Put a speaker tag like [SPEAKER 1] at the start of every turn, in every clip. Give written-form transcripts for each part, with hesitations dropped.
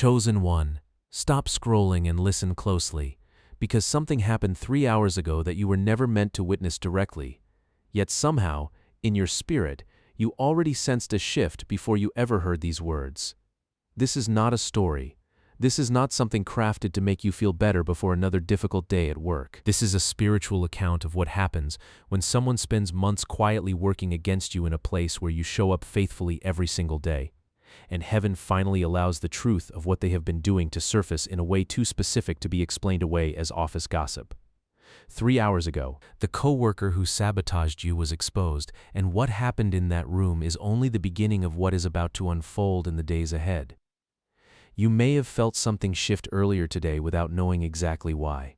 [SPEAKER 1] Chosen one, stop scrolling and listen closely, because something happened 3 hours ago that you were never meant to witness directly. Yet somehow, in your spirit, you already sensed a shift before you ever heard these words. This is not a story. This is not something crafted to make you feel better before another difficult day at work. This is a spiritual account of what happens when someone spends months quietly working against you in a place where you show up faithfully every single day, and heaven finally allows the truth of what they have been doing to surface in a way too specific to be explained away as office gossip. 3 hours ago, the coworker who sabotaged you was exposed, and what happened in that room is only the beginning of what is about to unfold in the days ahead. You may have felt something shift earlier today without knowing exactly why.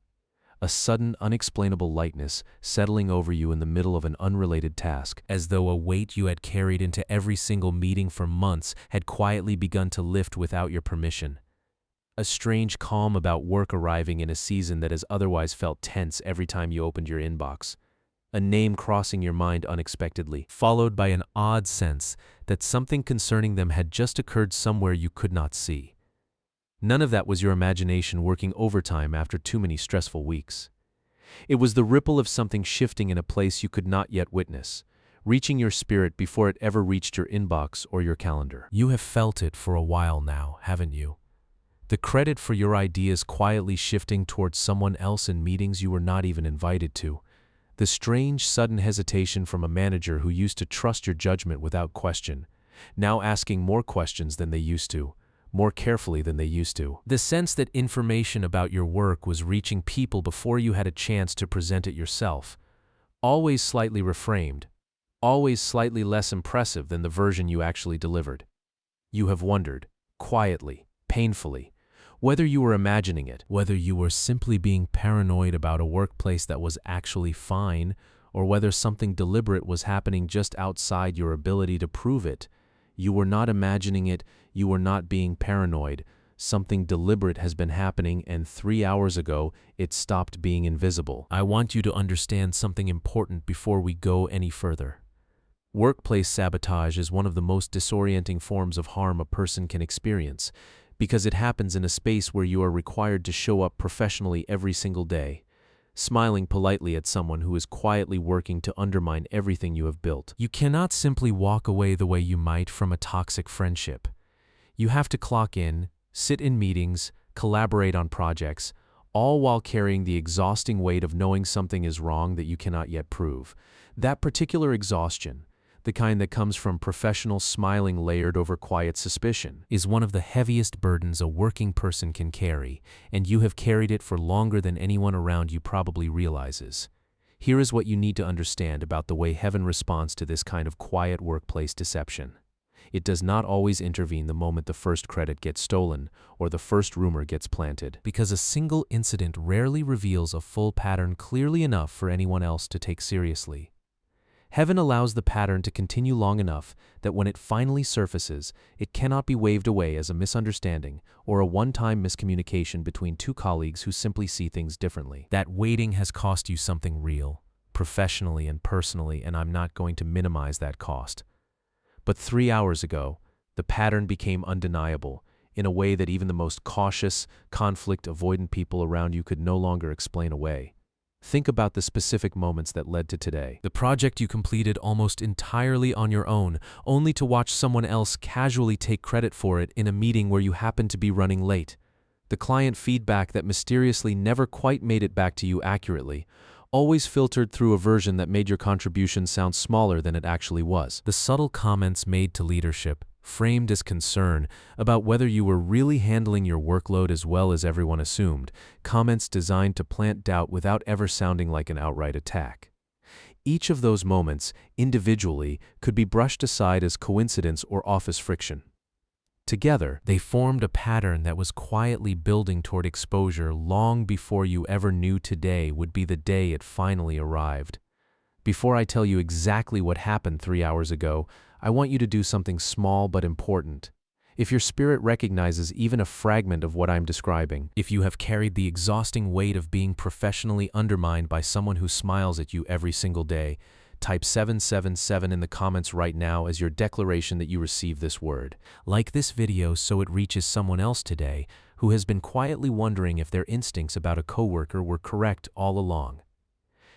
[SPEAKER 1] A sudden, unexplainable lightness settling over you in the middle of an unrelated task, as though a weight you had carried into every single meeting for months had quietly begun to lift without your permission. A strange calm about work arriving in a season that has otherwise felt tense every time you opened your inbox. A name crossing your mind unexpectedly, followed by an odd sense that something concerning them had just occurred somewhere you could not see. None of that was your imagination working overtime after too many stressful weeks. It was the ripple of something shifting in a place you could not yet witness, reaching your spirit before it ever reached your inbox or your calendar. You have felt it for a while now, haven't you? The credit for your ideas quietly shifting towards someone else in meetings you were not even invited to. The strange, sudden hesitation from a manager who used to trust your judgment without question, now asking more questions than they used to, more carefully than they used to. The sense that information about your work was reaching people before you had a chance to present it yourself, always slightly reframed, always slightly less impressive than the version you actually delivered. You have wondered, quietly, painfully, whether you were imagining it, whether you were simply being paranoid about a workplace that was actually fine, or whether something deliberate was happening just outside your ability to prove it. You were not imagining it, you were not being paranoid. Something deliberate has been happening, and 3 hours ago, it stopped being invisible. I want you to understand something important before we go any further. Workplace sabotage is one of the most disorienting forms of harm a person can experience, because it happens in a space where you are required to show up professionally every single day, smiling politely at someone who is quietly working to undermine everything you have built. You cannot simply walk away the way you might from a toxic friendship. You have to clock in, sit in meetings, collaborate on projects, all while carrying the exhausting weight of knowing something is wrong that you cannot yet prove. That particular exhaustion, the kind that comes from professional smiling layered over quiet suspicion, is one of the heaviest burdens a working person can carry, and you have carried it for longer than anyone around you probably realizes. Here is what you need to understand about the way heaven responds to this kind of quiet workplace deception. It does not always intervene the moment the first credit gets stolen or the first rumor gets planted, because a single incident rarely reveals a full pattern clearly enough for anyone else to take seriously. Heaven allows the pattern to continue long enough that when it finally surfaces, it cannot be waved away as a misunderstanding or a one-time miscommunication between two colleagues who simply see things differently. That waiting has cost you something real, professionally and personally, and I'm not going to minimize that cost. But 3 hours ago, the pattern became undeniable in a way that even the most cautious, conflict-avoidant people around you could no longer explain away. Think about the specific moments that led to today. The project you completed almost entirely on your own, only to watch someone else casually take credit for it in a meeting where you happened to be running late. The client feedback that mysteriously never quite made it back to you accurately, always filtered through a version that made your contribution sound smaller than it actually was. The subtle comments made to leadership, framed as concern about whether you were really handling your workload as well as everyone assumed, comments designed to plant doubt without ever sounding like an outright attack. Each of those moments, individually, could be brushed aside as coincidence or office friction. Together, they formed a pattern that was quietly building toward exposure long before you ever knew today would be the day it finally arrived. Before I tell you exactly what happened 3 hours ago, I want you to do something small but important. If your spirit recognizes even a fragment of what I'm describing, if you have carried the exhausting weight of being professionally undermined by someone who smiles at you every single day, type 777 in the comments right now as your declaration that you received this word. Like this video so it reaches someone else today who has been quietly wondering if their instincts about a coworker were correct all along.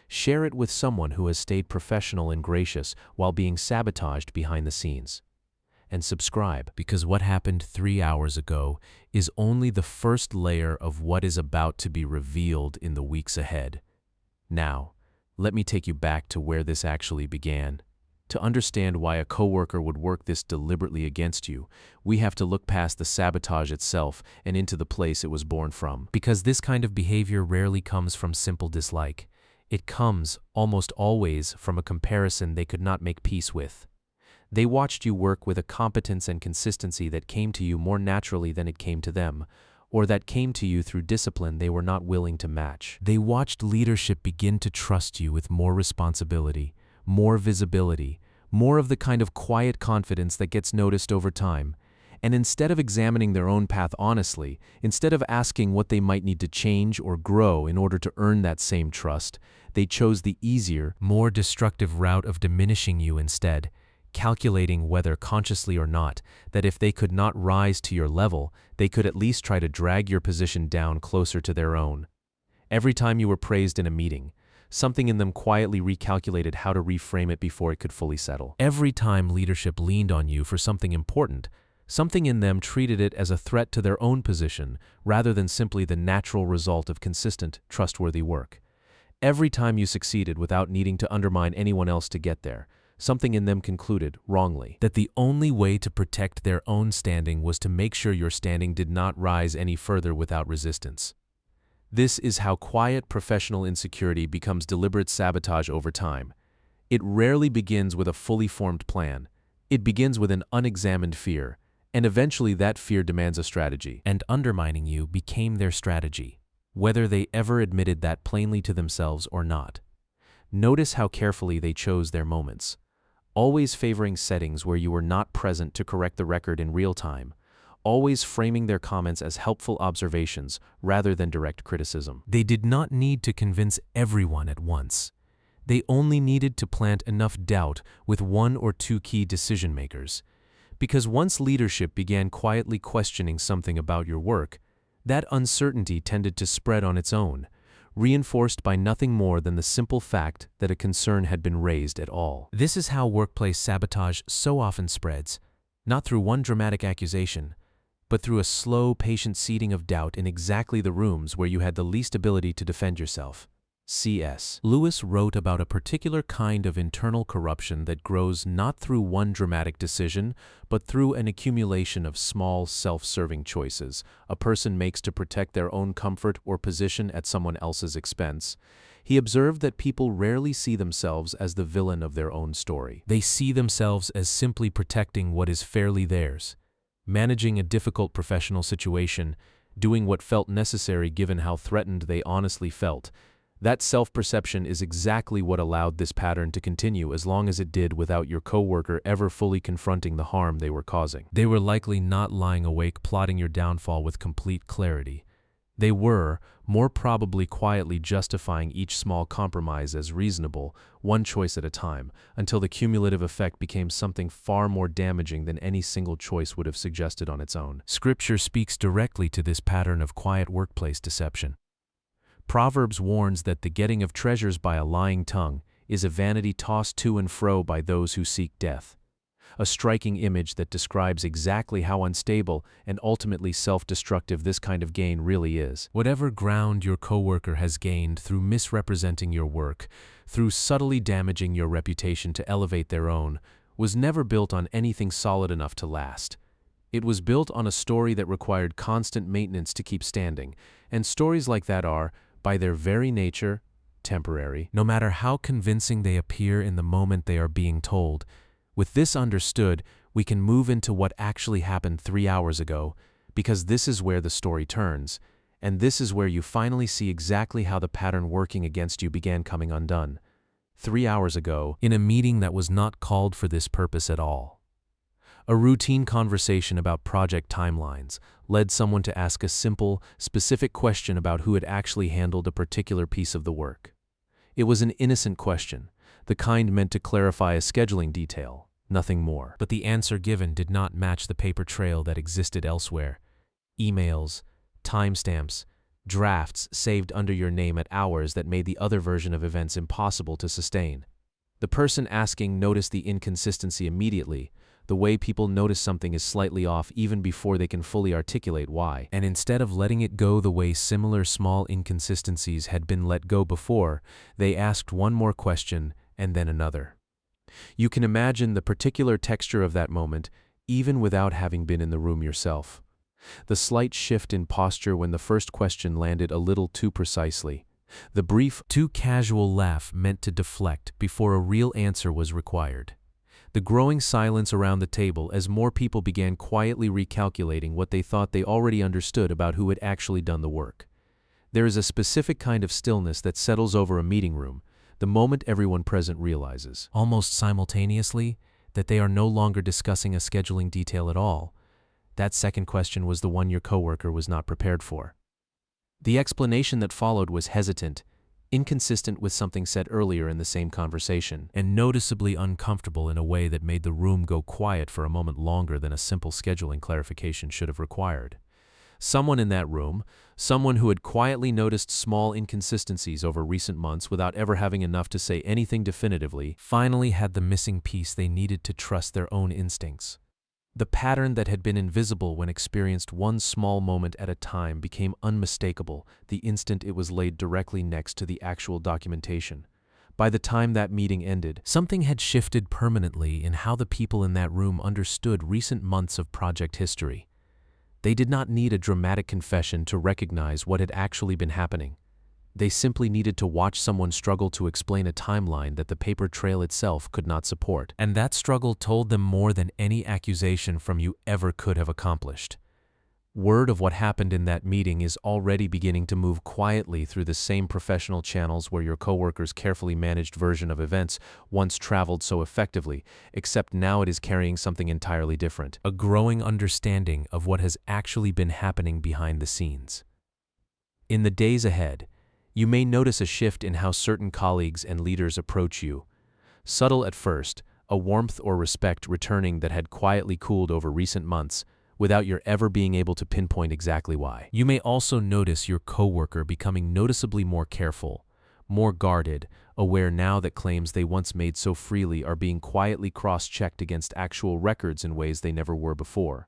[SPEAKER 1] Share it with someone who has stayed professional and gracious while being sabotaged behind the scenes. And subscribe, because what happened 3 hours ago is only the first layer of what is about to be revealed in the weeks ahead. Now, let me take you back to where this actually began. To understand why a coworker would work this deliberately against you, we have to look past the sabotage itself and into the place it was born from. Because this kind of behavior rarely comes from simple dislike. It comes, almost always, from a comparison they could not make peace with. They watched you work with a competence and consistency that came to you more naturally than it came to them, or that came to you through discipline they were not willing to match. They watched leadership begin to trust you with more responsibility, more visibility, more of the kind of quiet confidence that gets noticed over time. And instead of examining their own path honestly, instead of asking what they might need to change or grow in order to earn that same trust, they chose the easier, more destructive route of diminishing you instead, calculating whether consciously or not, that if they could not rise to your level, they could at least try to drag your position down closer to their own. Every time you were praised in a meeting, something in them quietly recalculated how to reframe it before it could fully settle. Every time leadership leaned on you for something important, something in them treated it as a threat to their own position rather than simply the natural result of consistent, trustworthy work. Every time you succeeded without needing to undermine anyone else to get there, something in them concluded, wrongly, that the only way to protect their own standing was to make sure your standing did not rise any further without resistance. This is how quiet professional insecurity becomes deliberate sabotage over time. It rarely begins with a fully formed plan. It begins with an unexamined fear, and eventually that fear demands a strategy. And undermining you became their strategy, whether they ever admitted that plainly to themselves or not. Notice how carefully they chose their moments, always favoring settings where you were not present to correct the record in real time, always framing their comments as helpful observations rather than direct criticism. They did not need to convince everyone at once. They only needed to plant enough doubt with one or two key decision makers. Because once leadership began quietly questioning something about your work, that uncertainty tended to spread on its own, reinforced by nothing more than the simple fact that a concern had been raised at all. This is how workplace sabotage so often spreads, not through one dramatic accusation, but through a slow, patient seeding of doubt in exactly the rooms where you had the least ability to defend yourself. C.S. Lewis wrote about a particular kind of internal corruption that grows not through one dramatic decision, but through an accumulation of small, self-serving choices a person makes to protect their own comfort or position at someone else's expense. He observed that people rarely see themselves as the villain of their own story. They see themselves as simply protecting what is fairly theirs, managing a difficult professional situation, doing what felt necessary given how threatened they honestly felt. That self-perception is exactly what allowed this pattern to continue as long as it did without your coworker ever fully confronting the harm they were causing. They were likely not lying awake plotting your downfall with complete clarity. They were, more probably quietly justifying each small compromise as reasonable, one choice at a time, until the cumulative effect became something far more damaging than any single choice would have suggested on its own. Scripture speaks directly to this pattern of quiet workplace deception. Proverbs warns that the getting of treasures by a lying tongue is a vanity tossed to and fro by those who seek death. A striking image that describes exactly how unstable and ultimately self-destructive this kind of gain really is. Whatever ground your coworker has gained through misrepresenting your work, through subtly damaging your reputation to elevate their own, was never built on anything solid enough to last. It was built on a story that required constant maintenance to keep standing, and stories like that are, by their very nature, temporary, no matter how convincing they appear in the moment they are being told. With this understood, we can move into what actually happened 3 hours ago, because this is where the story turns, and this is where you finally see exactly how the pattern working against you began coming undone. 3 hours ago, in a meeting that was not called for this purpose at all. A routine conversation about project timelines led someone to ask a simple, specific question about who had actually handled a particular piece of the work. It was an innocent question, the kind meant to clarify a scheduling detail, nothing more.
[SPEAKER 2] But the answer given did not match the paper trail that existed elsewhere. Emails, timestamps, drafts saved under your name at hours that made the other version of events impossible to sustain. The person asking noticed the inconsistency immediately, the way people notice something is slightly off even before they can fully articulate why. And instead of letting it go the way similar small inconsistencies had been let go before, they asked one more question and then another. You can imagine the particular texture of that moment, even without having been in the room yourself. The slight shift in posture when the first question landed a little too precisely. The brief, too casual laugh meant to deflect before a real answer was required. The growing silence around the table as more people began quietly recalculating what they thought they already understood about who had actually done the work. There is a specific kind of stillness that settles over a meeting room, the moment everyone present realizes, almost simultaneously, that they are no longer discussing a scheduling detail at all. That second question was the one your coworker was not prepared for. The explanation that followed was hesitant, inconsistent with something said earlier in the same conversation, and noticeably uncomfortable in a way that made the room go quiet for a moment longer than a simple scheduling clarification should have required. Someone in that room, someone who had quietly noticed small inconsistencies over recent months without ever having enough to say anything definitively, finally had the missing piece they needed to trust their own instincts. The pattern that had been invisible when experienced one small moment at a time became unmistakable the instant it was laid directly next to the actual documentation. By the time that meeting ended, something had shifted permanently in how the people in that room understood recent months of project history. They did not need a dramatic confession to recognize what had actually been happening. They simply needed to watch someone struggle to explain a timeline that the paper trail itself could not support. And that struggle told them more than any accusation from you ever could have accomplished. Word of what happened in that meeting is already beginning to move quietly through the same professional channels where your coworker's carefully managed version of events once traveled so effectively, except now it is carrying something entirely different. A growing understanding of what has actually been happening behind the scenes. In the days ahead, you may notice a shift in how certain colleagues and leaders approach you. Subtle at first, a warmth or respect returning that had quietly cooled over recent months, without your ever being able to pinpoint exactly why. You may also notice your coworker becoming noticeably more careful, more guarded, aware now that claims they once made so freely are being quietly cross-checked against actual records in ways they never were before.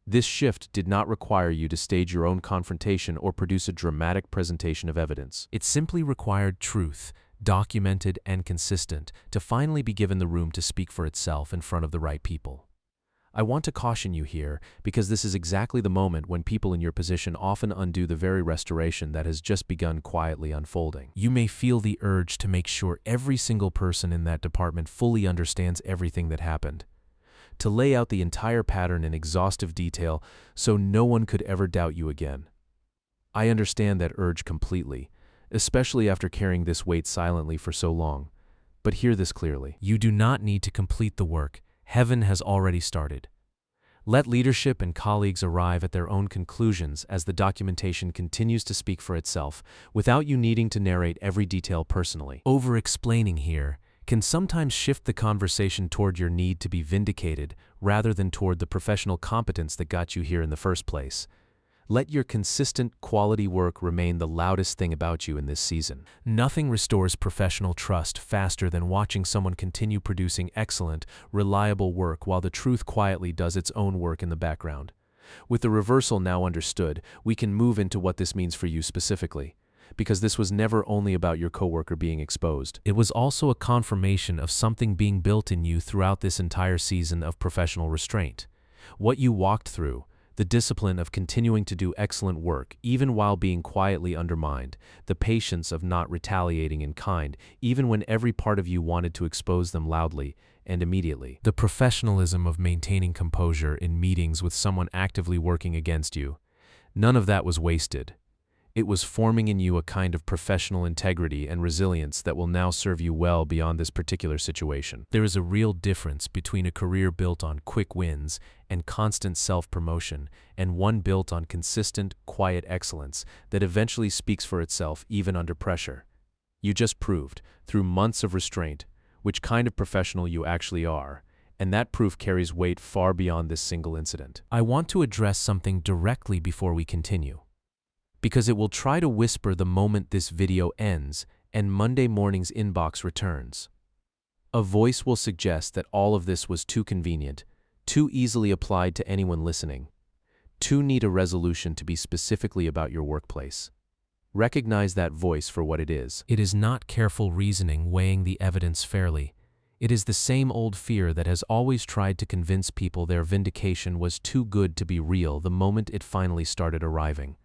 [SPEAKER 2] This shift did not require you to stage your own confrontation or produce a dramatic presentation of evidence. It simply required truth, documented and consistent, to finally be given the room to speak for itself in front of the right people. I want to caution you here because this is exactly the moment when people in your position often undo the very restoration that has just begun quietly unfolding. You may feel the urge to make sure every single person in that department fully understands everything that happened, to lay out the entire pattern in exhaustive detail so no one could ever doubt you again. I understand that urge completely, especially after carrying this weight silently for so long. But hear this clearly. You do not need to complete the work. Heaven has already started. Let leadership and colleagues arrive at their own conclusions as the documentation continues to speak for itself, without you needing to narrate every detail personally. Over-explaining here can sometimes shift the conversation toward your need to be vindicated rather than toward the professional competence that got you here in the first place. Let your consistent, quality work remain the loudest thing about you in this season. Nothing restores professional trust faster than watching someone continue producing excellent, reliable work while the truth quietly does its own work in the background. With the reversal now understood, we can move into what this means for you specifically. Because this was never only about your coworker being exposed. It was also a confirmation of something being built in you throughout this entire season of professional restraint. What you walked through, the discipline of continuing to do excellent work even while being quietly undermined, the patience of not retaliating in kind even when every part of you wanted to expose them loudly and immediately, the professionalism of maintaining composure in meetings with someone actively working against you. None of that was wasted. It was forming in you a kind of professional integrity and resilience that will now serve you well beyond this particular situation. There is a real difference between a career built on quick wins and constant self-promotion and one built on consistent, quiet excellence that eventually speaks for itself even under pressure. You just proved, through months of restraint,
[SPEAKER 1] which kind of professional you actually are, and that proof carries weight far beyond this single incident.
[SPEAKER 2] I want to address something directly before we continue, because it will try to whisper the moment this video ends and Monday morning's inbox returns. A voice will suggest that all of this was too convenient, too easily applied to anyone listening, too neat a resolution to be specifically about your workplace. Recognize that voice for what it is. It is not careful reasoning weighing the evidence fairly. It is the same old fear that has always tried to convince people their vindication was too good to be real the moment it finally started arriving.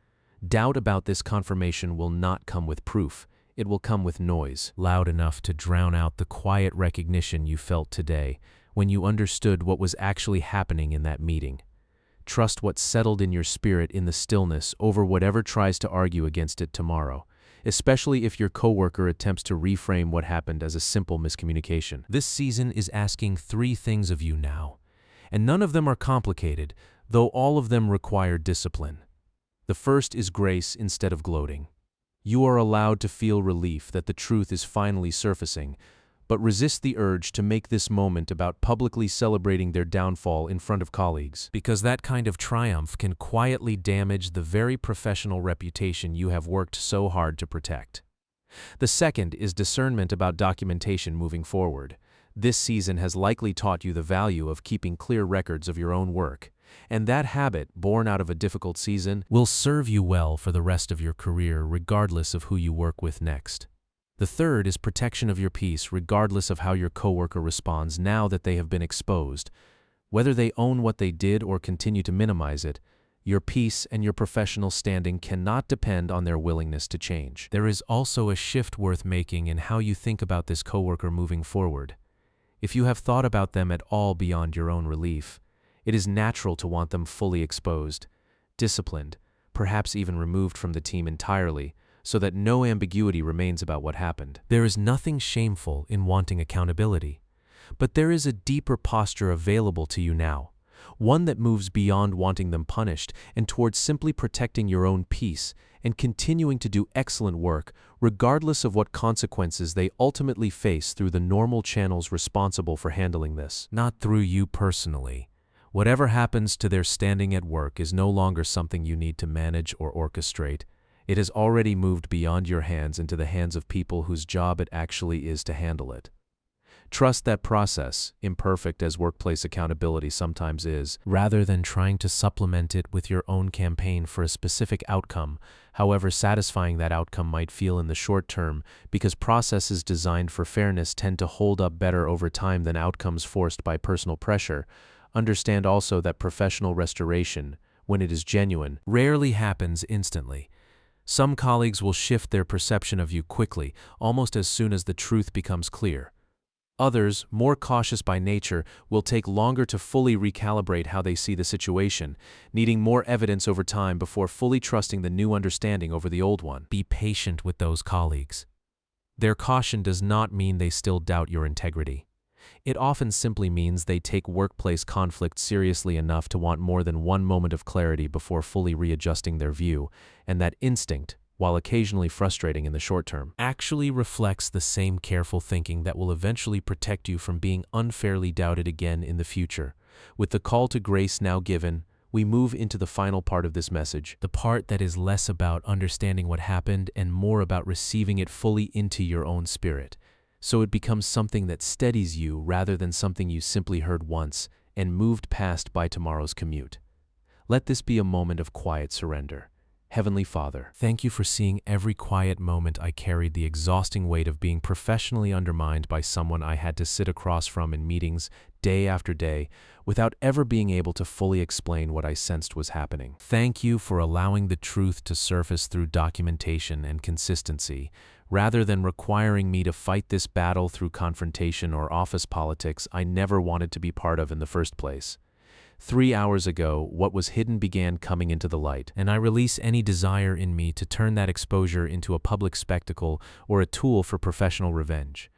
[SPEAKER 2] Doubt about this confirmation will not come with proof. It will come with noise, loud enough to drown out the quiet recognition you felt today when you understood what was actually happening in that meeting. Trust what settled in your spirit in the stillness over whatever tries to argue against it tomorrow, especially if your coworker attempts to reframe what happened as a simple miscommunication. This season is asking 3 things of you now, and none of them are complicated, though all of them require discipline. The first is grace instead of gloating. You are allowed to feel relief that the truth is finally surfacing, but resist the urge to make this moment about publicly celebrating their downfall in front of colleagues, because that kind of triumph can quietly damage the very professional reputation you have worked so hard to protect. The second is discernment about documentation moving forward. This season has likely taught you the value of keeping clear records of your own work, and that habit, born out of a difficult season, will serve you well for the rest of your career regardless of who you work with next. The third is protection of your peace regardless of how your coworker responds now that they have been exposed. Whether they own what they did or continue to minimize it, your peace and your professional standing cannot depend on their willingness to change. There is also a shift worth making in how you think about this coworker moving forward. If you have thought about them at all beyond your own relief, it is natural to want them fully exposed, disciplined, perhaps even removed from the team entirely, so that no ambiguity remains about what happened. There is nothing shameful in wanting accountability, but there is a deeper posture available to you now, one that moves beyond wanting them punished and towards simply protecting your own peace and continuing to do excellent work regardless of what consequences they ultimately face through the normal channels responsible for handling this. Not through you personally. Whatever happens to their standing at work is no longer something you need to manage or orchestrate. It has already moved beyond your hands into the hands of people whose job it actually is to handle it. Trust that process, imperfect as workplace accountability sometimes is, rather than trying to supplement it with your own campaign for a specific outcome, however satisfying that outcome might feel in the short term, because processes designed for fairness tend to hold up better over time than outcomes forced by personal pressure. Understand also that professional restoration, when it is genuine, rarely happens instantly. Some colleagues will shift their perception of you quickly, almost as soon as the truth becomes clear. Others, more cautious by nature, will take longer to fully recalibrate how they see the situation, needing more evidence over time before fully trusting the new understanding over the old one. Be patient with those colleagues. Their caution does not mean they still doubt your integrity. It often simply means they take workplace conflict seriously enough to want more than one moment of clarity before fully readjusting their view, and that instinct, while occasionally frustrating in the short term, actually reflects the same careful thinking that will eventually protect you from being unfairly doubted again in the future. With the call to grace now given, we move into the final part of this message, the part that is less about understanding what happened and more about receiving it fully into your own spirit, so it becomes something that steadies you rather than something you simply heard once and moved past by tomorrow's commute. Let this be a moment of quiet surrender. Heavenly Father, thank you for seeing every quiet moment I carried the exhausting weight of being professionally undermined by someone I had to sit across from in meetings day after day without ever being able to fully explain what I sensed was happening. Thank you for allowing the truth to surface through documentation and consistency, rather than requiring me to fight this battle through confrontation or office politics I never wanted to be part of in the first place. 3 hours ago, what was hidden began coming into the light, and I release any desire in me to turn that exposure into a public spectacle or a tool for professional revenge.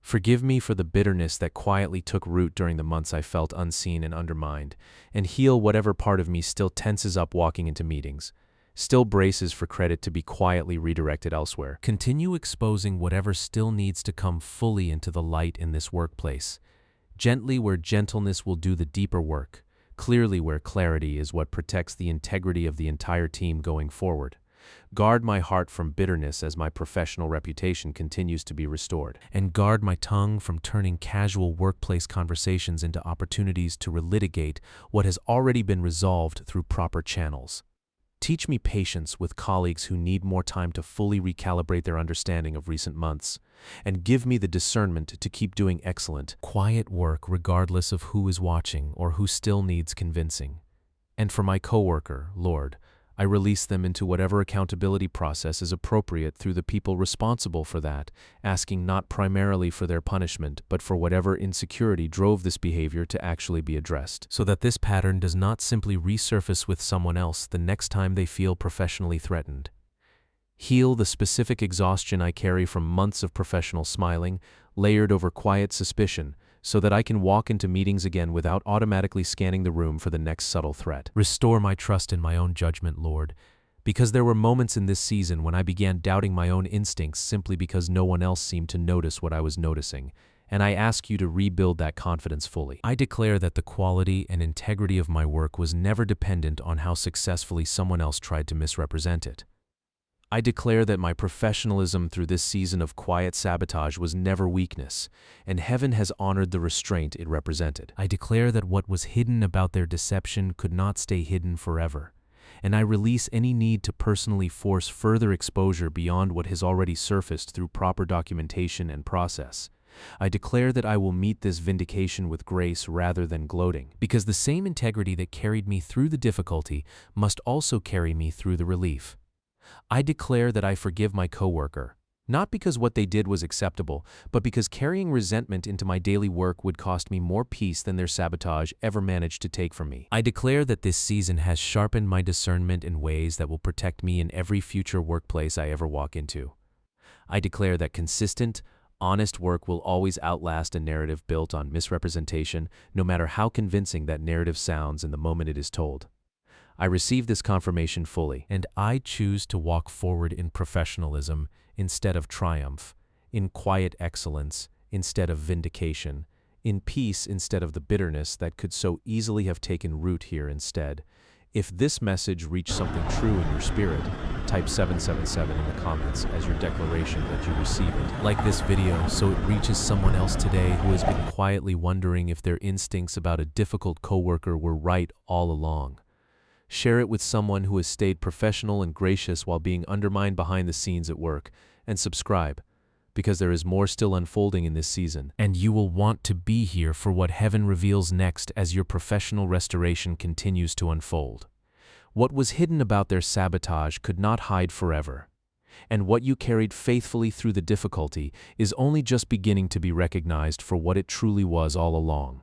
[SPEAKER 2] Forgive me for the bitterness that quietly took root during the months I felt unseen and undermined, and heal whatever part of me still tenses up walking into meetings.
[SPEAKER 1] still braces for credit to be quietly redirected elsewhere.
[SPEAKER 2] Continue exposing whatever still needs to come fully into the light in this workplace. Gently where gentleness will do the deeper work. Clearly where clarity is what protects the integrity of the entire team going forward. Guard my heart from bitterness as my professional reputation continues to be restored. And guard my tongue from turning casual workplace conversations into opportunities to relitigate what has already been resolved through proper channels. Teach me patience with colleagues who need more time to fully recalibrate their understanding of recent months, and give me the discernment to keep doing excellent, quiet work regardless of who is watching or who still needs convincing. And for my coworker, Lord, I release them into whatever accountability process is appropriate through the people responsible for that, asking not primarily for their punishment, but for whatever insecurity drove this behavior to actually be addressed, so that this pattern does not simply resurface with someone else the next time they feel professionally threatened. Heal the specific exhaustion I carry from months of professional smiling, layered over quiet suspicion, so that I can walk into meetings again without automatically scanning the room for the next subtle threat. Restore my trust in my own judgment, Lord, because there were moments in this season when I began doubting my own instincts simply because no one else seemed to notice what I was noticing, and I ask you to rebuild that confidence fully. I declare that the quality and integrity of my work was never dependent on how successfully someone else tried to misrepresent it. I declare that my professionalism through this season of quiet sabotage was never weakness, and heaven has honored the restraint it represented. I declare that what was hidden about their deception could not stay hidden forever, and I release any need to personally force further exposure beyond what has already surfaced through proper documentation and process. I declare that I will meet this vindication with grace rather than gloating, because the same integrity that carried me through the difficulty must also carry me through the relief. I declare that I forgive my coworker, not because what they did was acceptable, but because carrying resentment into my daily work would cost me more peace than their sabotage ever managed to take from me. I declare that this season has sharpened my discernment in ways that will protect me in every future workplace I ever walk into. I declare that consistent, honest work will always outlast a narrative built on misrepresentation, no matter how convincing that narrative sounds in the moment it is told. I receive this confirmation fully, and I choose to walk forward in professionalism instead of triumph, in quiet excellence instead of vindication, in peace instead of the bitterness that could so easily have taken root here instead. If this message reached something true in your spirit, type 777 in the comments as your declaration that you receive it. Like this video so it reaches someone else today who has been quietly wondering if their instincts about a difficult coworker were right all along. Share it with someone who has stayed professional and gracious while being undermined behind the scenes at work, and subscribe, because there is more still unfolding in this season. And you will want to be here for what heaven reveals next as your professional restoration continues to unfold. What was hidden about their sabotage could not hide forever, and what you carried faithfully through the difficulty is only just beginning to be recognized for what it truly was all along.